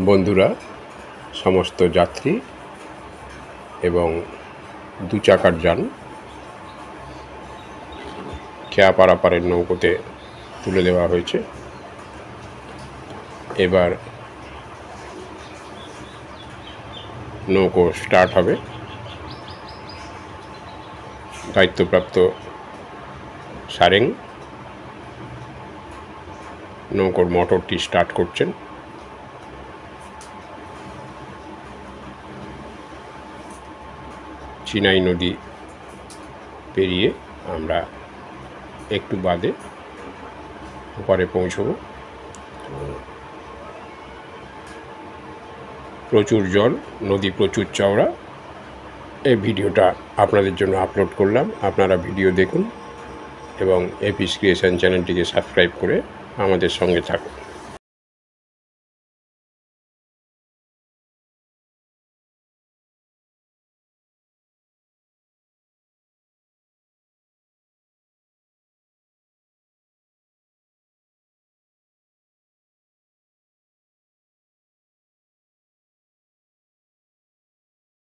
বন্ধুরা, সমস্ত যাত্রী এবং দু চাকার যান খেয়া পারাপারের নৌকোতে তুলে দেওয়া হয়েছে। এবার নৌকো স্টার্ট হবে। দায়িত্বপ্রাপ্ত সারেং নৌকোর মোটরটি স্টার্ট করছেন। চিনাই নদী পেরিয়ে আমরা একটু বাদে ওপারে পৌঁছব। প্রচুর জল, নদী প্রচুর চওড়া। এই ভিডিওটা আপনাদের জন্য আপলোড করলাম। আপনারা ভিডিও দেখুন এবং এপিস ক্রিয়েশন চ্যানেলটিকে সাবস্ক্রাইব করে আমাদের সঙ্গে থাকুন।